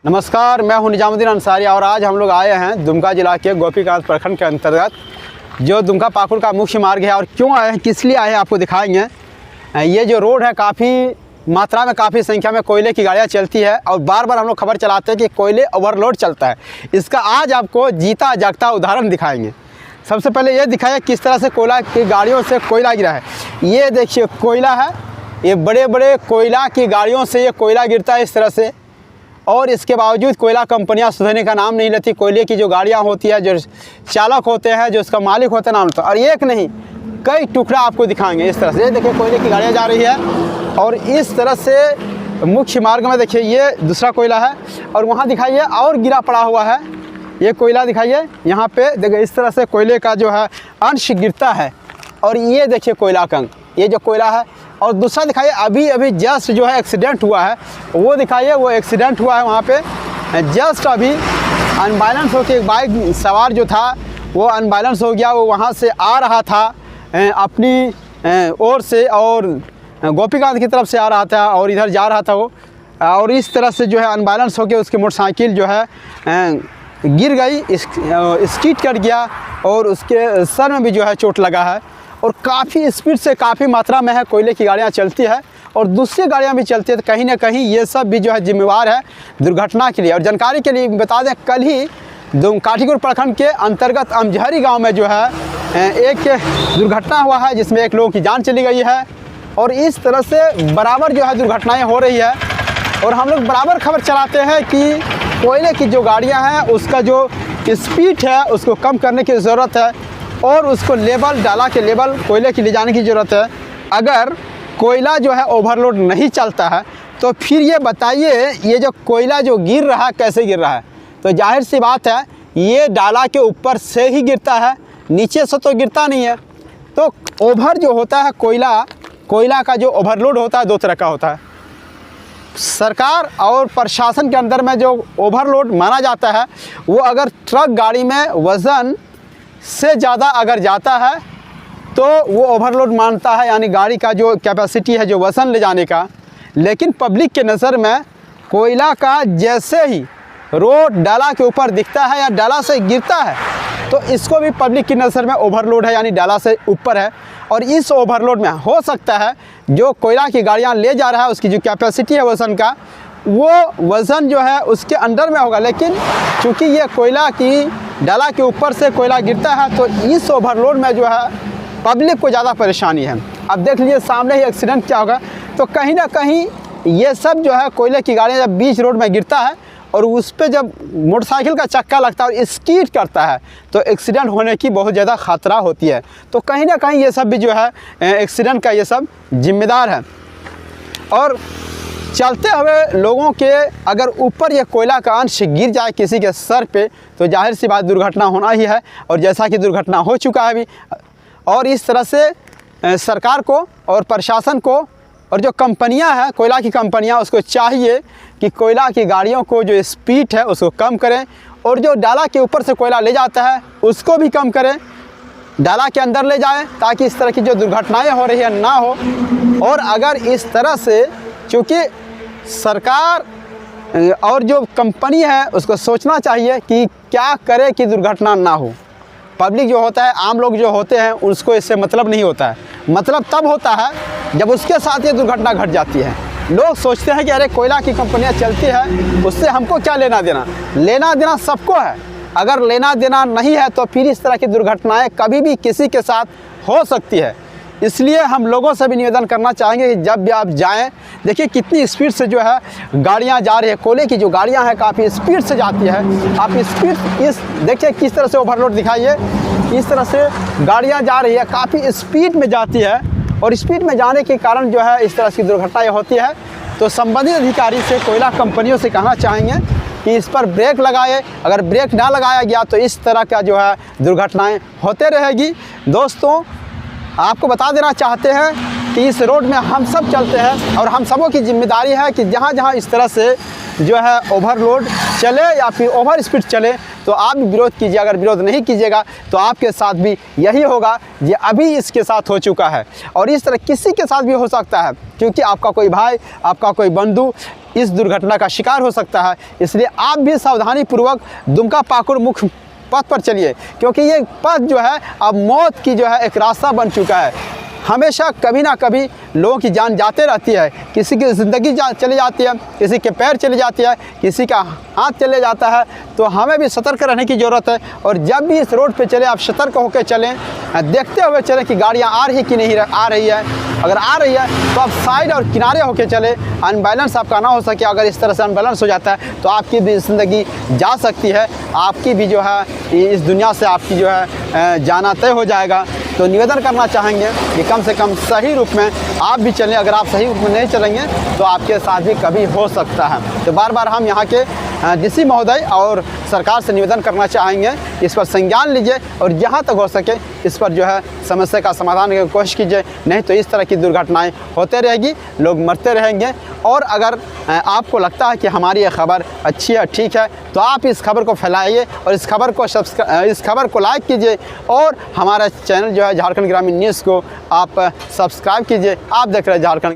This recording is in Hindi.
नमस्कार, मैं हूं निजामुद्दीन अंसारी और आज हम लोग आए हैं दुमका जिला के गोपीकांत प्रखंड के अंतर्गत जो दुमका पाकुड़ का मुख्य मार्ग है। और क्यों आए हैं, किस लिए आए हैं, आपको दिखाएंगे। ये जो रोड है काफ़ी मात्रा में, काफ़ी संख्या में कोयले की गाड़ियाँ चलती है और बार बार हम लोग खबर चलाते हैं कि कोयले ओवरलोड चलता है। इसका आज आपको जीता जागता उदाहरण दिखाएंगे। सबसे पहले ये दिखाया किस तरह से कोयला की गाड़ियों से कोयला गिरा है। ये देखिए कोयला है, ये बड़े बड़े कोयला की गाड़ियों से ये कोयला गिरता है इस तरह से। और इसके बावजूद कोयला कंपनियां सुधरने का नाम नहीं लेती। कोयले की जो गाड़ियां होती है, जो चालक होते हैं, जो उसका मालिक होता है, नाम लेता है। और एक नहीं कई टुकड़ा आपको दिखाएंगे इस तरह से। ये देखिए कोयले की गाड़ियां जा रही है और इस तरह से मुख्य मार्ग में देखिए ये दूसरा कोयला है और वहाँ दिखाइए और गिरा पड़ा हुआ है ये कोयला दिखाइए। यहाँ पे देखिए इस तरह से कोयले का जो है अंश गिरता है। और ये देखिए कोयला का ये जो कोयला है। और दूसरा दिखाइए अभी जस्ट जो है एक्सीडेंट हुआ है, वो दिखाइए। वो एक्सीडेंट हुआ है वहाँ पे जस्ट अभी अनबैलेंस होकर एक बाइक सवार जो था वो अनबैलेंस हो गया। वो वहाँ से आ रहा था अपनी ओर से और गोपीकांत की तरफ से आ रहा था और इधर जा रहा था वो। और इस तरह से जो है अनबैलेंस होकर उसकी मोटरसाइकिल जो है गिर गई, स्किड कर गया और उसके सर में भी जो है चोट लगा है। और काफ़ी स्पीड से काफ़ी मात्रा में है कोयले की गाड़ियाँ चलती है और दूसरी गाड़ियाँ भी चलती है। तो कहीं ना कहीं ये सब भी जो है जिम्मेवार है दुर्घटना के लिए। और जानकारी के लिए बता दें, कल ही काठीगुर प्रखंड के अंतर्गत अमझहरी गांव में जो है एक दुर्घटना हुआ है जिसमें एक लोगों की जान चली गई है। और इस तरह से बराबर जो है दुर्घटनाएँ हो रही है। और हम लोग बराबर खबर चलाते हैं कि कोयले की जो गाड़ियाँ हैं उसका जो स्पीड है उसको कम करने की ज़रूरत है और उसको लेवल डाला के लेवल कोयले की ले जाने की ज़रूरत है। अगर कोयला जो है ओवरलोड नहीं चलता है तो फिर ये बताइए ये जो कोयला जो गिर रहा है कैसे गिर रहा है। तो जाहिर सी बात है ये डाला के ऊपर से ही गिरता है, नीचे से तो गिरता नहीं है। तो ओवर जो होता है कोयला का जो ओवरलोड होता है दो तरह का होता है। सरकार और प्रशासन के अंदर में जो ओवरलोड माना जाता है वो अगर ट्रक गाड़ी में वज़न से ज़्यादा अगर जाता है तो वो ओवरलोड मानता है, यानी गाड़ी का जो कैपेसिटी है जो वज़न ले जाने का। लेकिन पब्लिक के नज़र में कोयला का जैसे ही रोड डाला के ऊपर दिखता है या डाला से गिरता है तो इसको भी पब्लिक की नज़र में ओवरलोड है, यानी डाला से ऊपर है। और इस ओवरलोड में हो सकता है जो कोयला की गाड़ियाँ ले जा रहा है उसकी जो कैपेसिटी है वज़न का, वो वज़न जो है उसके अंडर में होगा। लेकिन चूँकि ये कोयला की डाला के ऊपर से कोयला गिरता है तो इस ओवरलोड में जो है पब्लिक को ज़्यादा परेशानी है। अब देख लीजिए सामने ही एक्सीडेंट क्या होगा। तो कहीं ना कहीं ये सब जो है कोयले की गाड़ियाँ जब बीच रोड में गिरता है और उस पर जब मोटरसाइकिल का चक्का लगता है और स्कीड करता है तो एक्सीडेंट होने की बहुत ज़्यादा खतरा होती है। तो कहीं ना कहीं ये सब भी जो है एक्सीडेंट का ये सब जिम्मेदार है। और चलते हुए लोगों के अगर ऊपर ये कोयला का अंश गिर जाए किसी के सर पे तो जाहिर सी बात दुर्घटना होना ही है। और जैसा कि दुर्घटना हो चुका है अभी। और इस तरह से सरकार को और प्रशासन को और जो कंपनियां हैं कोयला की कंपनियां उसको चाहिए कि कोयला की गाड़ियों को जो स्पीड है उसको कम करें और जो डाला के ऊपर से कोयला ले जाता है उसको भी कम करें, डाला के अंदर ले जाएं ताकि इस तरह की जो दुर्घटनाएँ हो रही है ना हो। और अगर इस तरह से चूँकि सरकार और जो कंपनी है उसको सोचना चाहिए कि क्या करे कि दुर्घटना ना हो। पब्लिक जो होता है, आम लोग जो होते हैं, उसको इससे मतलब नहीं होता है। मतलब तब होता है जब उसके साथ ये दुर्घटना घट जाती है। लोग सोचते हैं कि अरे कोयला की कंपनियां चलती है उससे हमको क्या लेना देना। लेना देना सबको है। अगर लेना देना नहीं है तो फिर इस तरह की दुर्घटनाएँ कभी भी किसी के साथ हो सकती है। इसलिए हम लोगों से भी निवेदन करना चाहेंगे कि जब भी आप जाएं, देखिए कितनी स्पीड से जो है गाड़ियां जा रही है। कोयले की जो गाड़ियां हैं काफ़ी स्पीड से जाती है। आप स्पीड इस देखिए किस तरह से ओवरलोड दिखाइए, इस तरह से गाड़ियां जा रही है, काफ़ी स्पीड में जाती है। और स्पीड में जाने के कारण जो है इस तरह की दुर्घटनाएँ होती है। तो संबंधित अधिकारी से कोयला कंपनियों से कहना चाहेंगे कि इस पर ब्रेक लगाए। अगर ब्रेक ना लगाया गया तो इस तरह का जो है दुर्घटनाएँ होते रहेगी। दोस्तों, आपको बता देना चाहते हैं कि इस रोड में हम सब चलते हैं और हम सबों की जिम्मेदारी है कि जहाँ जहाँ इस तरह से जो है ओवरलोड चले या फिर ओवर स्पीड चले तो आप भी विरोध कीजिए। अगर विरोध नहीं कीजिएगा तो आपके साथ भी यही होगा ये अभी इसके साथ हो चुका है और इस तरह किसी के साथ भी हो सकता है। क्योंकि आपका कोई भाई, आपका कोई बंधु इस दुर्घटना का शिकार हो सकता है। इसलिए आप भी सावधानी पूर्वक दुमका पाकुड़ मुख्य पथ पर चलिए, क्योंकि ये पथ जो है अब मौत की जो है एक रास्ता बन चुका है। हमेशा कभी ना कभी लोगों की जान जाते रहती है, किसी की ज़िंदगी चली जाती है, किसी के पैर चले जाती है, किसी का हाथ चले जाता है। तो हमें भी सतर्क रहने की ज़रूरत है, और जब भी इस रोड पे चले आप सतर्क होकर चलें, देखते हुए चलें कि गाड़ियाँ आ रही कि नहीं आ रही है। अगर आ रही है तो आप साइड और किनारे होकर चले, अनबैलेंस आपका ना हो सके। अगर इस तरह से अनबैलेंस हो जाता है तो आपकी भी ज़िंदगी जा सकती है, आपकी भी जो है इस दुनिया से आपकी जो है जाना तय हो जाएगा। तो निवेदन करना चाहेंगे कि कम से कम सही रूप में आप भी चलें। अगर आप सही रूप में नहीं चलेंगे तो आपके साथ भी कभी हो सकता है। तो बार बार हम यहाँ के डीसी महोदय और सरकार से निवेदन करना चाहेंगे, इस पर संज्ञान लीजिए और जहाँ तक हो सके इस पर जो है समस्या का समाधान की कोशिश कीजिए। नहीं तो इस तरह की दुर्घटनाएं होते रहेगी, लोग मरते रहेंगे। और अगर आपको लगता है कि हमारी ये खबर अच्छी है, ठीक है, तो आप इस खबर को फैलाइए और इस खबर को लाइक कीजिए, और हमारा चैनल जो है झारखंड ग्रामीण न्यूज़ को आप सब्सक्राइब कीजिए। आप देख रहे हैं झारखंड।